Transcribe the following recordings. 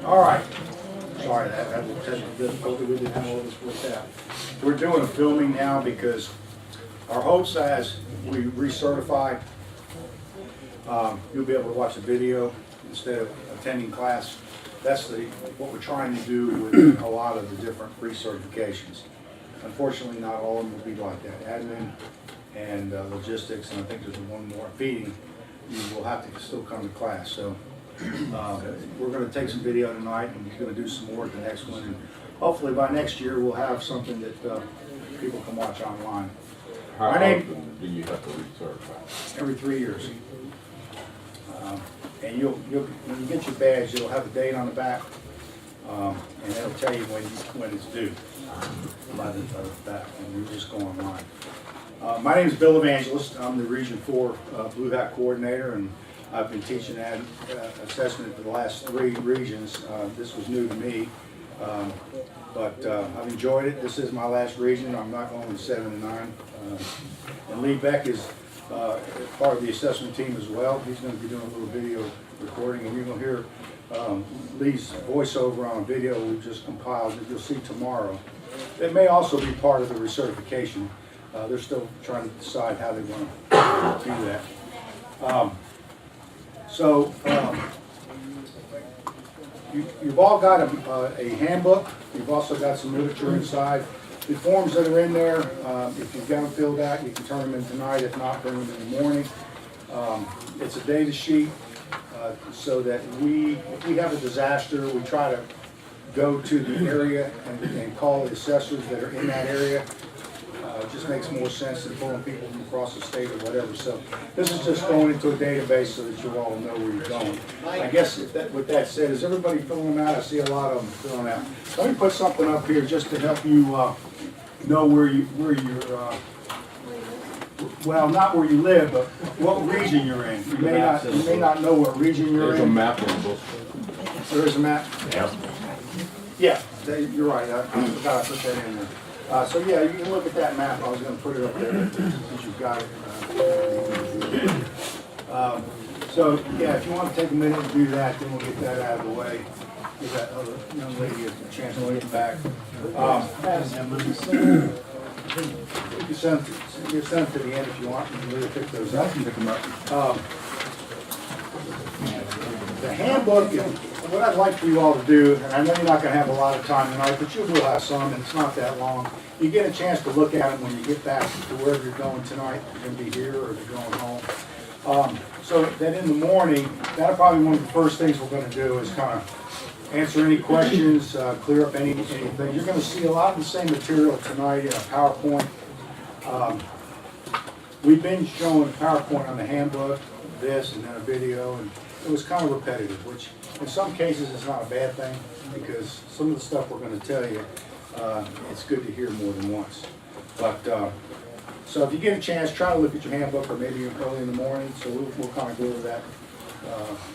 All right. Sorry, that was technical difficulty. We didn't have all this worked out. We're doing a filming now because our hopes as we recertify, you'll be able to watch a video instead of attending class. That's what we're trying to do with a lot of the different recertifications. Unfortunately, not all of them will be like that. Admin and logistics, and I think there's one more, feeding, you will have to still come to class. So we're going to take some video tonight, and we're going to do some more at the next one. And hopefully by next year we'll have something that people can watch online. How often do you have to recertify? Every 3 years. And you'll when you get your badge, it'll have a date on the back, and it'll tell you when it's due by the back, and you just go online. My name is Bill Evangelist. I'm the Region 4 Blue Hat Coordinator, and I've been teaching assessment for the last 3 regions. This was new to me, but I've enjoyed it. This is my last region. I'm not going with 7 and 9. And Lee Beck is part of the assessment team as well. He's going to be doing a little video recording, and you're going to hear Lee's voiceover on a video we've just compiled that you'll see tomorrow. It may also be part of the recertification. They're still trying to decide how they want to do that. You've all got a handbook. You've also got some literature inside. The forms that are in there, if you've got them filled out, you can turn them in tonight. If not, bring them in the morning. It's a data sheet so that if we have a disaster, we try to go to the area and call the assessors that are in that area. It just makes more sense than pulling people from across the state or whatever. So this is just going into a database so that you all know where you're going. I guess with that said, is everybody filling them out? I see a lot of them filling out. Let me put something up here just to help you know where you're, well, not where you live, but what region you're in. You may not know what region you're in. There's a map in the book. There is a map? Yeah. Yeah, you're right. I forgot I put that in there. So yeah, you can look at that map. I was going to put it up there since you've got it. So yeah, if you want to take a minute to do that, then we'll get that out of the way. Give that other young lady a chance to get back. You can send them to the end if you want. You can really pick those up. I can pick them up. The handbook, what I'd like for you all to do, and I know you're not going to have a lot of time tonight, but you will have some, and it's not that long. You get a chance to look at them when you get back to wherever you're going tonight. You're going to be here or you're going home. So that in the morning, that'll probably be one of the first things we're going to do is kind of answer any questions, clear up anything. You're going to see a lot of the same material tonight in a PowerPoint. We've been showing a PowerPoint on the handbook, this, and then a video, and it was kind of repetitive, which in some cases is not a bad thing because some of the stuff we're going to tell you, it's good to hear more than once. But so if you get a chance, try to look at your handbook or maybe early in the morning. So we'll kind of go over that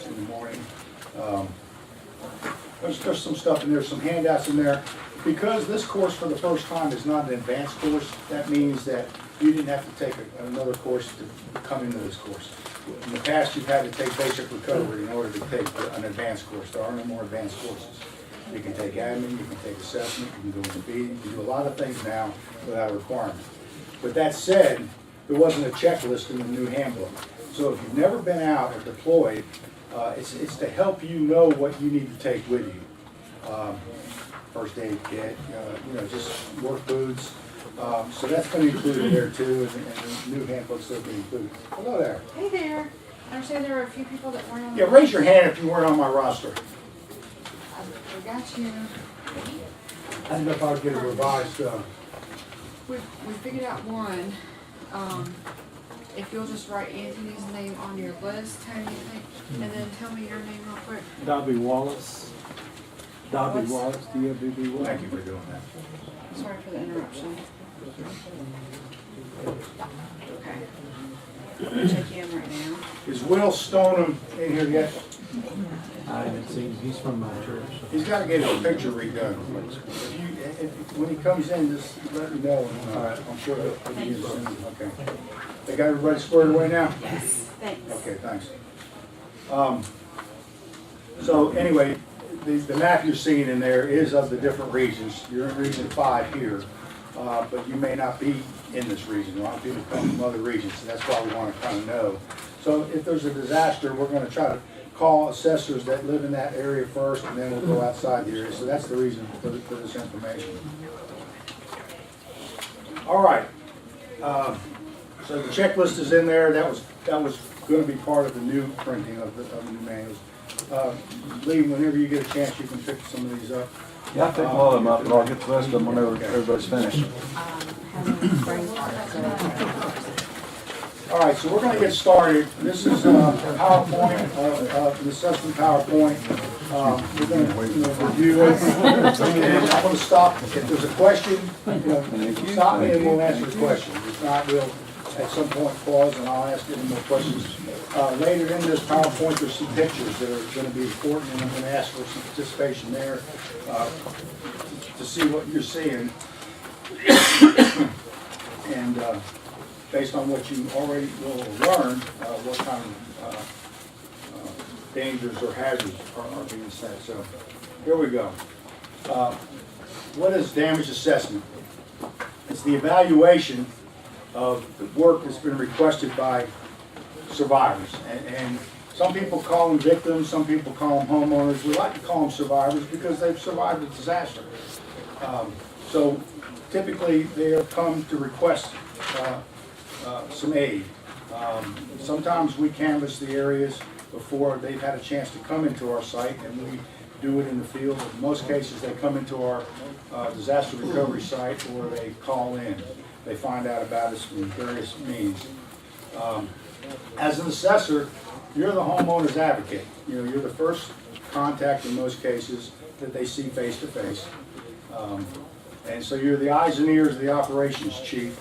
in the morning. There's some stuff in there, some handouts in there. Because this course for the first time is not an advanced course, that means that you didn't have to take another course to come into this course. In the past, you've had to take basic recovery in order to take an advanced course. There are no more advanced courses. You can take admin, you can take assessment, you can go into feeding, you can do a lot of things now without a requirement. But that said, there wasn't a checklist in the new handbook. So if you've never been out or deployed, it's to help you know what you need to take with you. First aid kit, just work boots. So that's going to be included there too, and the new handbook's will be included. Hello there. Hey there. I understand there are a few people that weren't on. Yeah, raise your hand if you weren't on my roster. I got you. I don't know if I would get a revised. We figured out one. If you'll just write Anthony's name on your list, Tony, and then tell me your name real quick. Dobby Wallace. Dobby Wallace, D-O-B-B Wallace. Thank you for doing that. Sorry for the interruption. Okay. I'm gonna check you in right now. Is Will Stoneham in here yet? I haven't seen him. He's from my church. He's got to get his picture redone. When he comes in, just let me know. And, I'm sure he'll be in soon. Okay. They got everybody squared away now? Yes, thanks. Okay, thanks. So anyway, the map you're seeing in there is of the different regions. You're in region 5 here, but you may not be in this region. A lot of people come from other regions, and that's why we want to kind of know. So if there's a disaster, we're going to try to call assessors that live in that area first, and then we'll go outside the area. So that's the reason for this information. All right. So the checklist is in there. That was going to be part of the new printing of the new manuals. Lee, whenever you get a chance, you can pick some of these up. Yeah, I think a lot of them up, but I'll get the rest of them whenever everybody's finished. All right, so we're going to get started. This is PowerPoint, an assessment PowerPoint. We're going to review it, and I'm going to stop. If there's a question, stop me and we'll answer the question. If not, we'll at some point pause and I'll ask any more questions. Later in this PowerPoint, there's some pictures that are going to be important, and I'm going to ask for some participation there to see what you're seeing. And based on what you already will learn, what kind of dangers or hazards are being set. So here we go. What is damage assessment? It's the evaluation of the work that's been requested by survivors. And some people call them victims, some people call them homeowners. We like to call them survivors because they've survived a disaster. So typically they have come to request some aid. Sometimes we canvass the areas before they've had a chance to come into our site, and we do it in the field. In most cases, they come into our disaster recovery site, or they call in. They find out about us through various means. As an assessor, you're the homeowner's advocate. You're the first contact in most cases that they see face to face. And so you're the eyes and ears of the operations chief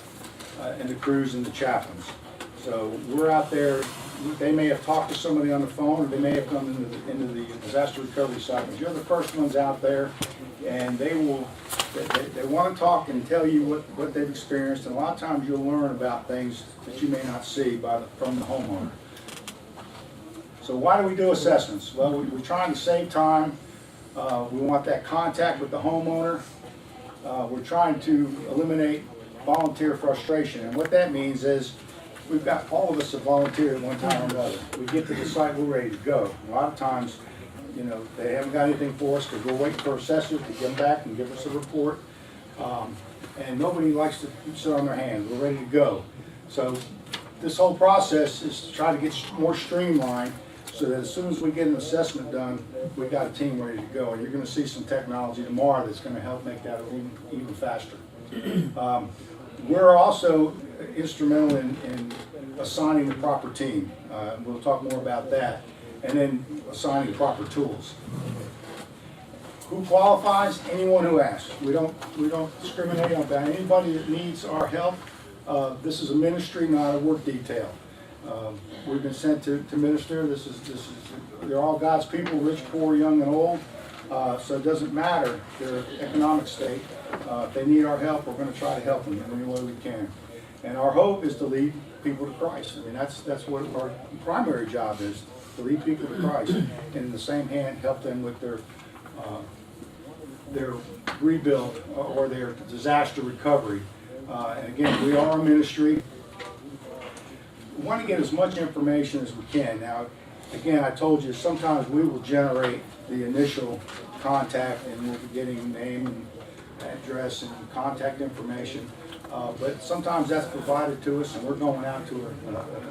and the crews and the chaplains. So we're out there. They may have talked to somebody on the phone, or they may have come into the disaster recovery site, but you're the first ones out there, and they want to talk and tell you what they've experienced, and a lot of times you'll learn about things that you may not see from the homeowner. So why do we do assessments? Well, we're trying to save time. We want that contact with the homeowner. We're trying to eliminate volunteer frustration, and what that means is we've got all of us that volunteer at one time or another. We get to the site, we're ready to go. A lot of times, they haven't got anything for us because we're waiting for assessors to come back and give us a report. And nobody likes to sit on their hands. We're ready to go. So this whole process is to try to get more streamlined so that as soon as we get an assessment done, we've got a team ready to go. And you're going to see some technology tomorrow that's going to help make that even faster. We're also instrumental in assigning the proper team. We'll talk more about that. And then assigning proper tools. Who qualifies? Anyone who asks. We don't discriminate about anybody that needs our help. This is a ministry, not a work detail. We've been sent to minister. They're all God's people, rich, poor, young, and old. So it doesn't matter their economic state. If they need our help, we're going to try to help them in any way we can. And our hope is to lead people to Christ. I mean, that's what our primary job is, to lead people to Christ. And in the same hand, help them with their rebuild or their disaster recovery. And again, we are a ministry. We want to get as much information as we can. Now, again, I told you, sometimes we will generate the initial contact, and we'll be getting name and address and contact information. But sometimes that's provided to us, and we're going out to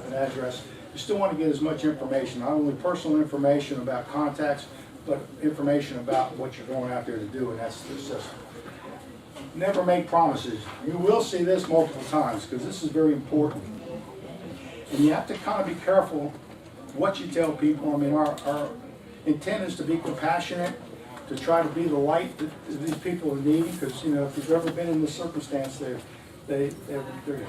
an address. You still want to get as much information, not only personal information about contacts, but information about what you're going out there to do, and that's the system. Never make promises. You will see this multiple times, because this is very important. And you have to kind of be careful what you tell people. I mean, our intent is to be compassionate, to try to be the light that these people are needing, because, if you've ever been in this circumstance, they're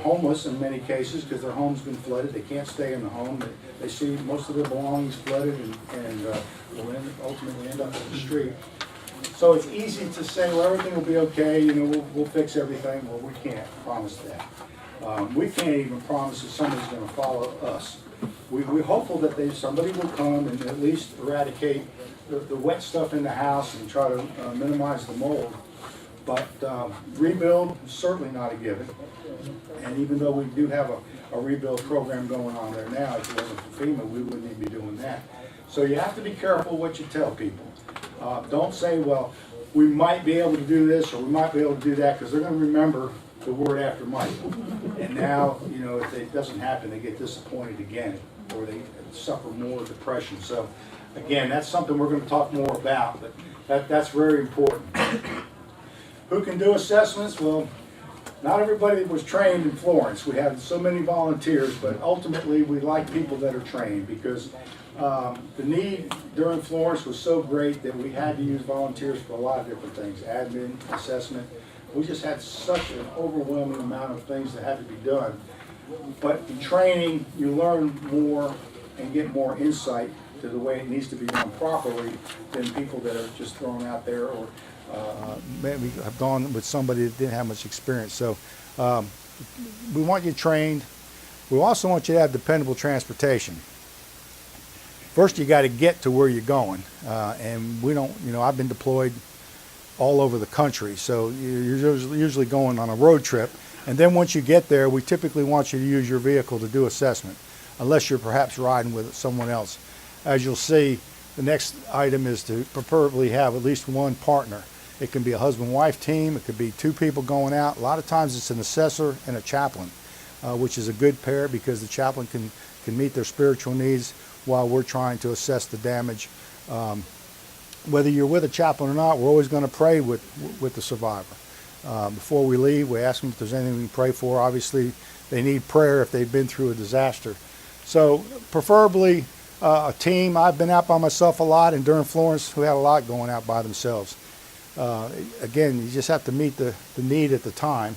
homeless in many cases because their home's been flooded. They can't stay in the home. They see most of their belongings flooded and will ultimately end up on the street. So it's easy to say, well, everything will be okay, we'll fix everything. Well, we can't promise that. We can't even promise that somebody's going to follow us. we're hopeful that somebody will come and at least eradicate the wet stuff in the house and try to minimize the mold. But rebuild is certainly not a given. And even though we do have a rebuild program going on there now, if it wasn't for FEMA, we wouldn't even be doing that. So you have to be careful what you tell people. Don't say, well, we might be able to do this or we might be able to do that, because they're going to remember the word after might. And now, you know, if it doesn't happen, they get disappointed again, or they suffer more depression. So again, that's something we're going to talk more about, but that's very important. Who can do assessments? Well, not everybody was trained in Florence. We have so many volunteers, but ultimately we like people that are trained, because the need during Florence was so great that we had to use volunteers for a lot of different things, admin, assessment. We just had such an overwhelming amount of things that had to be done. But in training, you learn more and get more insight to the way it needs to be done properly than people that are just thrown out there, or maybe have gone with somebody that didn't have much experience. So we want you trained. We also want you to have dependable transportation. First, you got to get to where you're going, and we don't. You know, I've been deployed all over the country, so you're usually going on a road trip. And then once you get there, we typically want you to use your vehicle to do assessment, unless you're perhaps riding with someone else. As you'll see, the next item is to preferably have at least one partner. It can be a husband-wife team. It could be two people going out. A lot of times it's an assessor and a chaplain, which is a good pair, because the chaplain can meet their spiritual needs while we're trying to assess the damage. Whether you're with a chaplain or not, we're always going to pray with the survivor. Before we leave, we ask them if there's anything we can pray for. Obviously, they need prayer if they've been through a disaster. So preferably a team. I've been out by myself a lot, and during Florence, we had a lot going out by themselves. Again, you just have to meet the need at the time.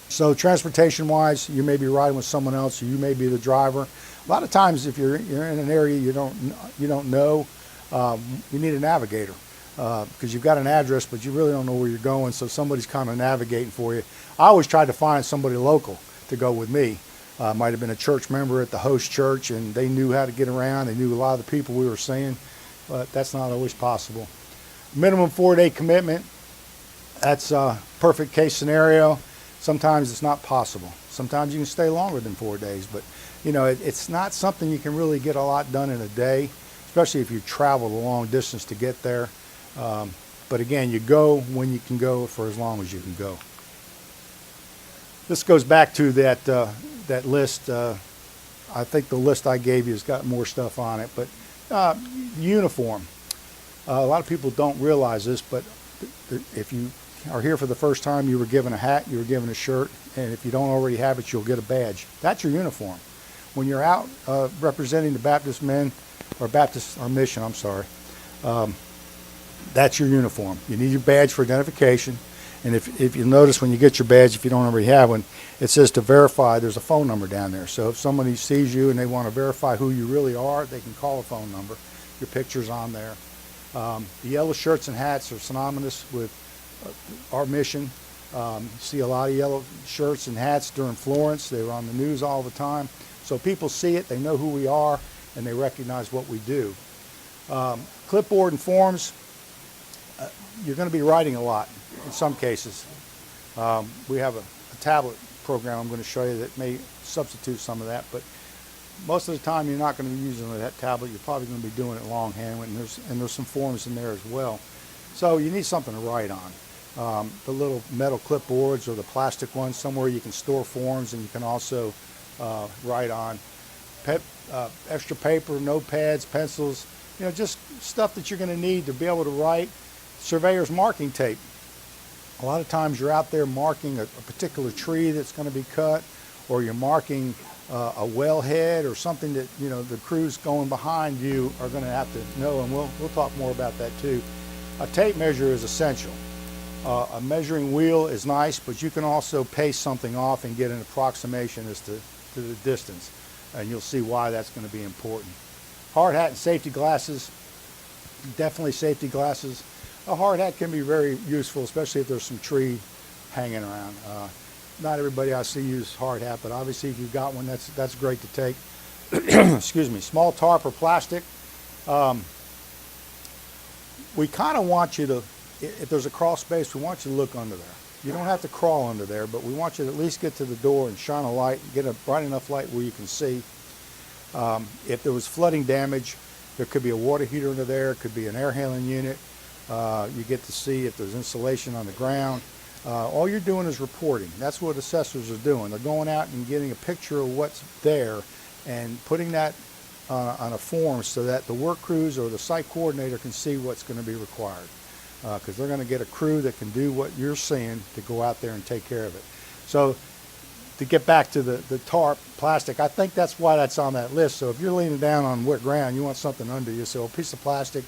So transportation-wise, you may be riding with someone else, or you may be the driver. A lot of times, if you're in an area you don't know, you need a navigator, because you've got an address, but you really don't know where you're going, so somebody's kind of navigating for you. I always tried to find somebody local to go with me. Might have been a church member at the host church, and they knew how to get around. They knew a lot of the people we were seeing, but that's not always possible. Minimum 4-day commitment. That's a perfect case scenario. Sometimes it's not possible. Sometimes you can stay longer than 4 days, but you know, it's not something you can really get a lot done in a day, especially if you travel a long distance to get there. But again, you go when you can go for as long as you can go. This goes back to that list. I think the list I gave you has got more stuff on it, but uniform. A lot of people don't realize this, but if you are here for the first time, you were given a hat, you were given a shirt, and if you don't already have it, you'll get a badge. That's your uniform. When you're out representing the Baptist men, or mission, I'm sorry, that's your uniform. You need your badge for identification, and if you notice when you get your badge, if you don't already have one, it says to verify. There's a phone number down there. So if somebody sees you and they want to verify who you really are, they can call a phone number. Your picture's on there. The yellow shirts and hats are synonymous with our mission. You see a lot of yellow shirts and hats during Florence. They were on the news all the time. So people see it, they know who we are, and they recognize what we do. Clipboard and forms, you're going to be writing a lot in some cases. We have a tablet program I'm going to show you that may substitute some of that, but most of the time you're not going to be using that tablet. You're probably going to be doing it longhand, and there's some forms in there as well. So you need something to write on. The little metal clipboards or the plastic ones, somewhere you can store forms, and you can also write on. Extra paper, notepads, pencils, you know, just stuff that you're going to need to be able to write. Surveyor's marking tape. A lot of times you're out there marking a particular tree that's going to be cut, or you're marking a wellhead or something that, you know, the crews going behind you are going to have to know, and we'll talk more about that too. A tape measure is essential. A measuring wheel is nice, but you can also pace something off and get an approximation as to the distance, and you'll see why that's going to be important. Hard hat and safety glasses, definitely safety glasses. A hard hat can be very useful, especially if there's some tree hanging around. not everybody I see use hard hat, but obviously if you've got one, that's great to take. Excuse me. Small tarp or plastic. We kind of want you to, if there's a crawl space, we want you to look under there. You don't have to crawl under there, but we want you to at least get to the door and shine a light, get a bright enough light where you can see. If there was flooding damage, there could be a water heater under there, it could be an air handling unit. You get to see if there's insulation on the ground. All you're doing is reporting. That's what assessors are doing. They're going out and getting a picture of what's there and putting that on a form so that the work crews or the site coordinator can see what's going to be required. Because they're going to get a crew that can do what you're seeing to go out there and take care of it. So to get back to the tarp, plastic, I think that's why that's on that list. So if you're leaning down on wet ground, you want something under you. So a piece of plastic,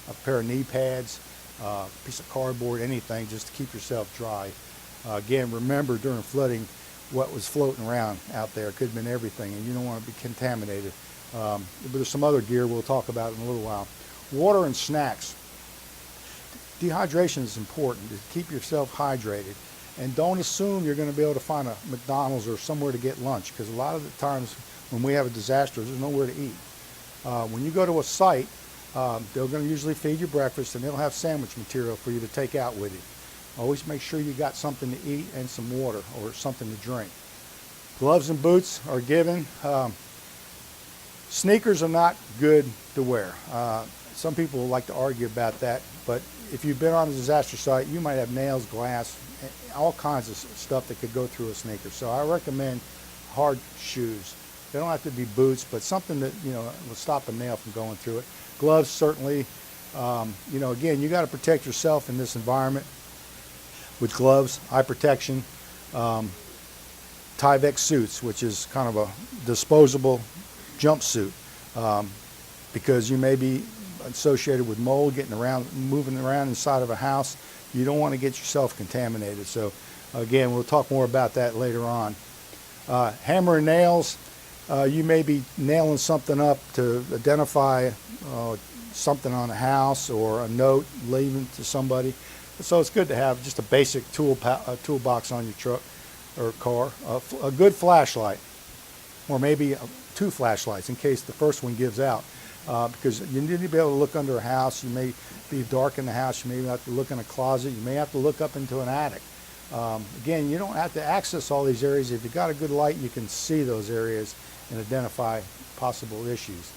a pair of knee pads, a piece of cardboard, anything just to keep yourself dry. Again, remember during flooding what was floating around out there. It could have been everything, and you don't want to be contaminated. But there's some other gear we'll talk about in a little while. Water and snacks. Dehydration is important to keep yourself hydrated, and don't assume you're going to be able to find a McDonald's or somewhere to get lunch, because a lot of the times when we have a disaster, there's nowhere to eat. When you go to a site, they're going to usually feed you breakfast, and they'll have sandwich material for you to take out with you. Always make sure you got something to eat and some water or something to drink. Gloves and boots are given. Sneakers are not good to wear. Some people like to argue about that, but if you've been on a disaster site, you might have nails, glass, all kinds of stuff that could go through a sneaker. So I recommend hard shoes. They don't have to be boots, but something that, you know, will stop a nail from going through it. Gloves, certainly. You know, again, you got to protect yourself in this environment with gloves, eye protection, Tyvek suits, which is kind of a disposable jumpsuit, because you may be associated with mold, getting around, moving around inside of a house. You don't want to get yourself contaminated. So again, we'll talk more about that later on. Hammer and nails. You may be nailing something up to identify something on a house or a note leaving to somebody. So it's good to have just a basic toolbox on your truck or car. A good flashlight, or maybe two flashlights in case the first one gives out. Because you need to be able to look under a house. You may be dark in the house. You may have to look in a closet. You may have to look up into an attic. Again, you don't have to access all these areas. If you've got a good light, you can see those areas and identify possible issues.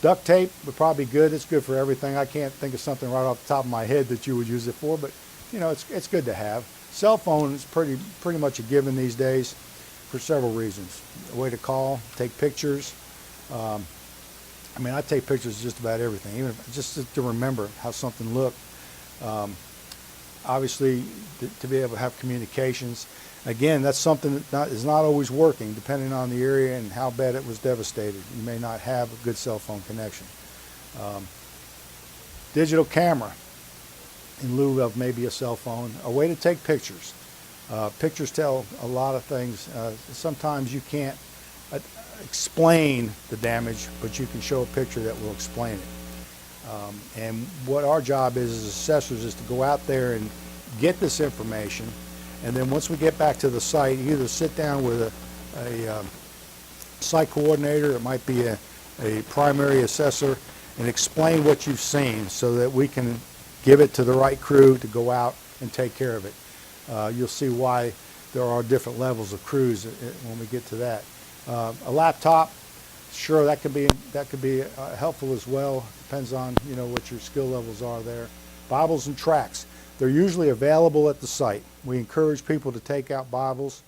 Duct tape would probably be good. It's good for everything. I can't think of something right off the top of my head that you would use it for, but you know, it's good to have. Cell phone is pretty much a given these days for several reasons. A way to call, take pictures. I mean, I take pictures of just about everything, even just to remember how something looked. Obviously, to be able to have communications. Again, that's something that is not always working, depending on the area and how bad it was devastated. You may not have a good cell phone connection. Digital camera, in lieu of maybe a cell phone, a way to take pictures. Pictures tell a lot of things. Sometimes you can't explain the damage, but you can show a picture that will explain it. And what our job is as assessors is to go out there and get this information, and then once we get back to the site, either sit down with a site coordinator, it might be a primary assessor, and explain what you've seen so that we can give it to the right crew to go out and take care of it. You'll see why there are different levels of crews when we get to that. A laptop, sure, that could be helpful as well. Depends on, you know, what your skill levels are there. Bibles and tracts, they're usually available at the site. We encourage people to take out Bibles,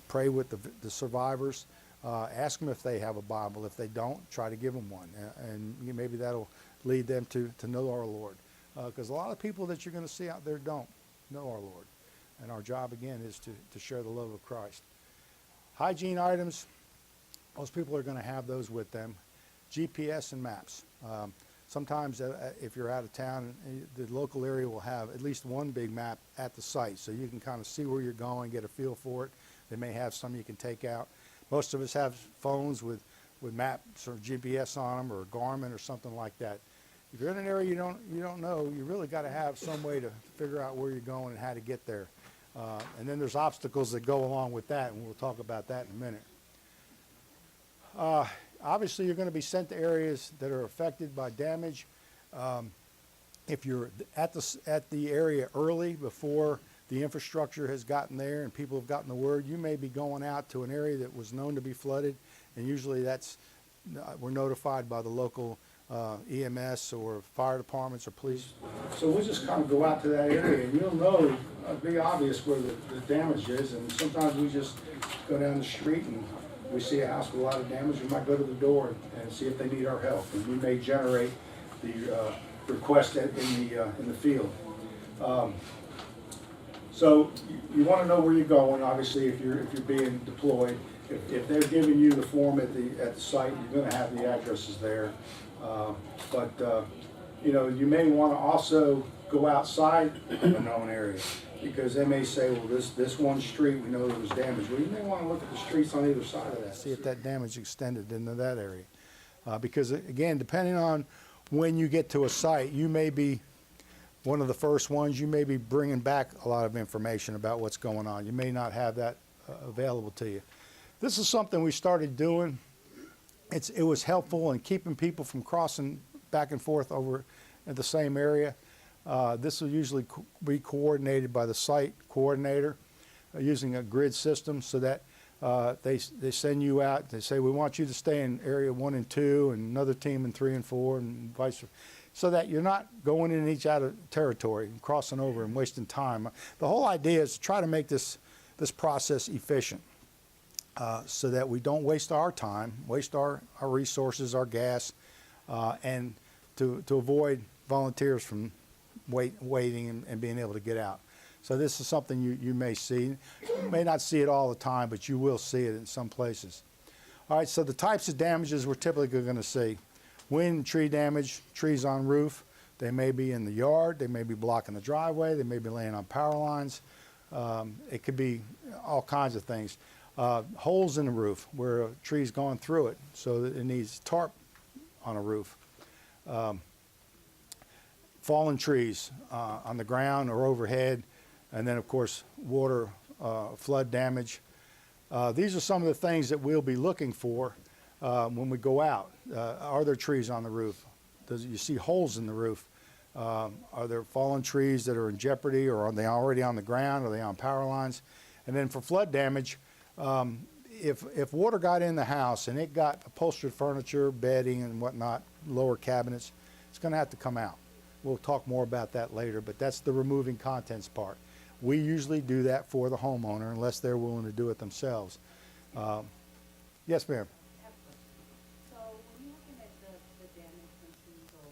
pray with the survivors, ask them if they have a Bible. If they don't, try to give them one, and maybe that'll lead them to know our Lord. Because a lot of people that you're going to see out there don't know our Lord, and our job again is to share the love of Christ. Hygiene items, most people are going to have those with them. GPS and maps. Sometimes if you're out of town, the local area will have at least one big map at the site, so you can kind of see where you're going, get a feel for it. They may have some you can take out. Most of us have phones with maps or GPS on them, or Garmin or something like that. If you're in an area you don't know, you really got to have some way to figure out where you're going and how to get there. And then there's obstacles that go along with that, and we'll talk about that in a minute. Obviously, you're going to be sent to areas that are affected by damage. If you're at the area early, before the infrastructure has gotten there and people have gotten the word, you may be going out to an area that was known to be flooded, and usually we're notified by the local EMS or fire departments or police. So we'll just kind of go out to that area, and you'll know, it'll be obvious where the damage is, and sometimes we just go down the street and we see a house with a lot of damage, we might go to the door and see if they need our help, and we may generate the request in the field. So you want to know where you're going. Obviously, if you're being deployed, if they're giving you the form at the site, you're going to have the addresses there. You may want to also go outside a known area, because they may say, well, this one street, we know there was damage. Well, you may want to look at the streets on either side of that, see if that damage extended into that area. Because again, depending on when you get to a site, you may be one of the first ones. You may be bringing back a lot of information about what's going on. You may not have that available to you. This is something we started doing. It was helpful in keeping people from crossing back and forth over in the same area. This will usually be coordinated by the site coordinator using a grid system, so that they send you out. They say, we want you to stay in area 1 and 2, and another team in 3 and 4, and vice versa, so that you're not going in each out of territory and crossing over and wasting time. The whole idea is to try to make this process efficient, so that we don't waste our time, waste our resources, our gas, and to avoid volunteers from waiting and being able to get out. So this is something you may see. You may not see it all the time, but you will see it in some places. All right, so the types of damages we're typically going to see. Wind and tree damage, trees on roof. They may be in the yard. They may be blocking the driveway. They may be laying on power lines. It could be all kinds of things. Holes in the roof where a tree's gone through it, so that it needs tarp on a roof. Fallen trees on the ground or overhead, and then of course water, flood damage. These are some of the things that we'll be looking for when we go out. Are there trees on the roof? Do you see holes in the roof? Are there fallen trees that are in jeopardy, or are they already on the ground? Are they on power lines? And then for flood damage, if water got in the house and it got upholstered furniture, bedding and whatnot, lower cabinets, it's going to have to come out. We'll talk more about that later, but that's the removing contents part. We usually do that for the homeowner unless they're willing to do it themselves. Yes, ma'am. So when you're looking at the damage from trees or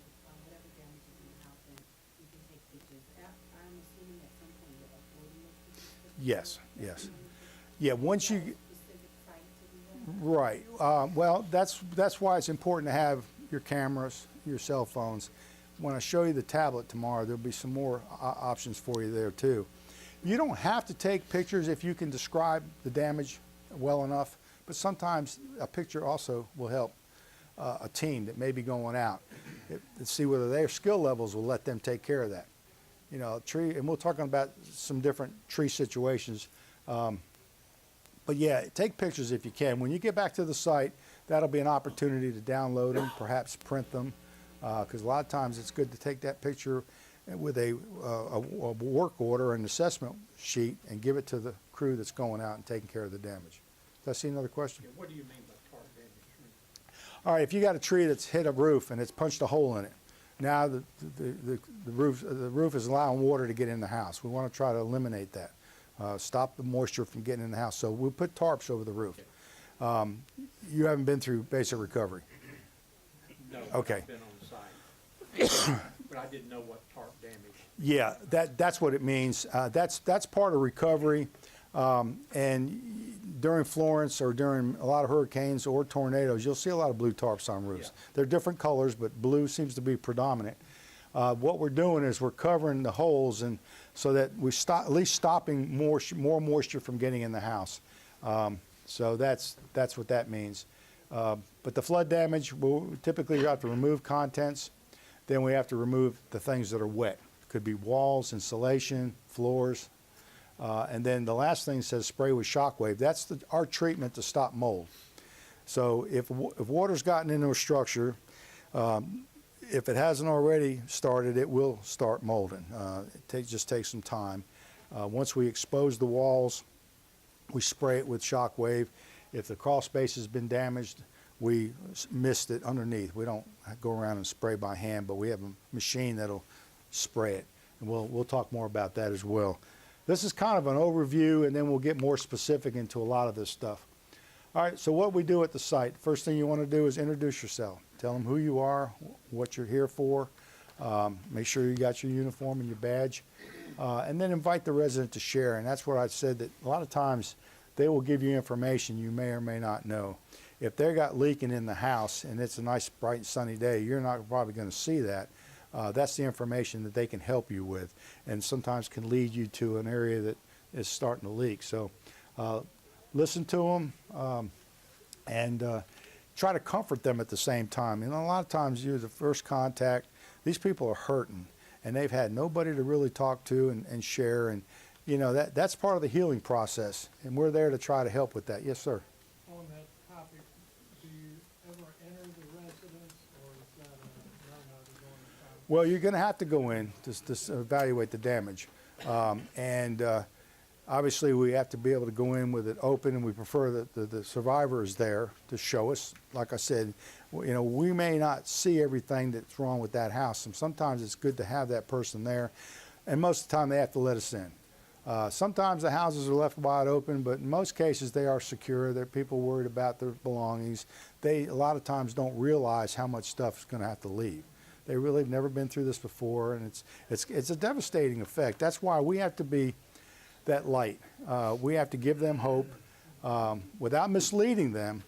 whatever damage is in the house, and you can take pictures, I'm assuming at some point you're uploading those pictures? Yes, yes. Yeah, once you... Specific site to do that? Right. Well, that's why it's important to have your cameras, your cell phones. When I show you the tablet tomorrow, there'll be some more options for you there too. You don't have to take pictures if you can describe the damage well enough, but sometimes a picture also will help a team that may be going out to see whether their skill levels will let them take care of that. You know, tree, and we'll talk about some different tree situations. But yeah, take pictures if you can. When you get back to the site, that'll be an opportunity to download them, perhaps print them, because a lot of times it's good to take that picture with a work order, an assessment sheet, and give it to the crew that's going out and taking care of the damage. Did I see another question? Okay, what do you mean by tarp damage? All right, if you got a tree that's hit a roof and it's punched a hole in it, now the roof is allowing water to get in the house. We want to try to eliminate that. Stop the moisture from getting in the house. So we'll put tarps over the roof. You haven't been through basic recovery. No, Okay. I've been on site, but I didn't know what tarp damage. Yeah, that's what it means. That's part of recovery. And during Florence or during a lot of hurricanes or tornadoes, you'll see a lot of blue tarps on roofs. Yeah. They're different colors, but blue seems to be predominant. What we're doing is we're covering the holes, and so that we at least stopping more moisture from getting in the house. So that's what that means. But the flood damage, typically you have to remove contents. Then we have to remove the things that are wet. Could be walls, insulation, floors. And then the last thing says spray with shockwave. That's our treatment to stop mold. So if water's gotten into a structure, if it hasn't already started, it will start molding. It just takes some time. Once we expose the walls, we spray it with shockwave. If the crawl space has been damaged, we mist it underneath. We don't go around and spray by hand, but we have a machine that'll spray it. And we'll talk more about that as well. This is kind of an overview, and then we'll get more specific into a lot of this stuff. All right, so what we do at the site, first thing you want to do is introduce yourself. Tell them who you are, what you're here for. Make sure you got your uniform and your badge. And then invite the resident to share. And that's what I said, that a lot of times they will give you information you may or may not know. If they got leaking in the house and it's a nice, bright, sunny day, you're not probably going to see that. That's the information that they can help you with, and sometimes can lead you to an area that is starting to leak. So listen to them and try to comfort them at the same time. And a lot of times you're the first contact. These people are hurting, and they've had nobody to really talk to and share. And you know, that's part of the healing process, and we're there to try to help with that. Yes, sir. On that topic, do you ever enter the residence, or is that a no-no to go inside? Well, you're going to have to go in to evaluate the damage. Obviously, we have to be able to go in with it open, and we prefer that the survivor is there to show us. Like I said, you know, we may not see everything that's wrong with that house, and sometimes it's good to have that person there, and most of the time they have to let us in. Sometimes the houses are left wide open, but in most cases they are secure. There are people worried about their belongings. They a lot of times don't realize how much stuff is going to have to leave. They really have never been through this before, and it's a devastating effect. That's why we have to be that light. We have to give them hope without misleading them,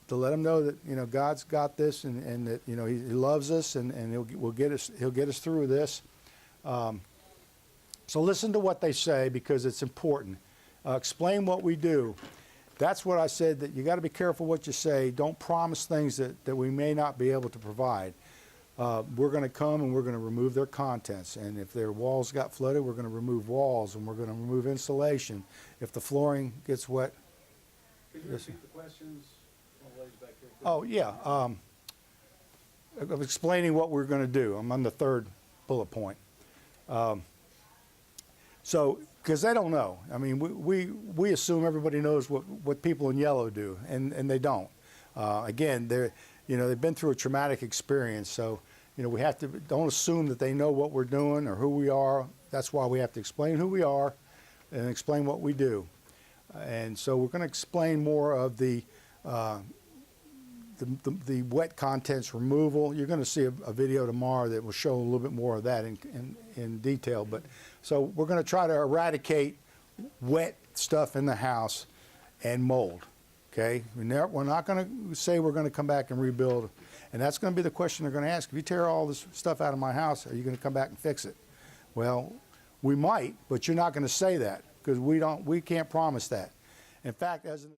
to let them know that, you know, God's got this, and that, you know, He loves us, and He'll get us through this. So listen to what they say, because it's important. Explain what we do. That's what I said, that you got to be careful what you say. Don't promise things that we may not be able to provide. We're going to come and we're going to remove their contents. And if their walls got flooded, we're going to remove walls, and we're going to remove insulation. If the flooring gets wet. Can you repeat the questions? One lady's back here. Oh, yeah. Of explaining what we're going to do. I'm on the third bullet point. So, because they don't know. I mean, we assume everybody knows what people in yellow do, and they don't. Again, they've been through a traumatic experience, so, you know, we have to, don't assume that they know what we're doing or who we are. That's why we have to explain who we are and explain what we do. And so we're going to explain more of the wet contents removal. You're going to see a video tomorrow that will show a little bit more of that in detail. But so we're going to try to eradicate wet stuff in the house and mold. Okay, we're not going to say we're going to come back and rebuild, and that's going to be the question they're going to ask. If you tear all this stuff out of my house, are you going to come back and fix it? Well, we might, but you're not going to say that, because we can't promise that. In fact, as an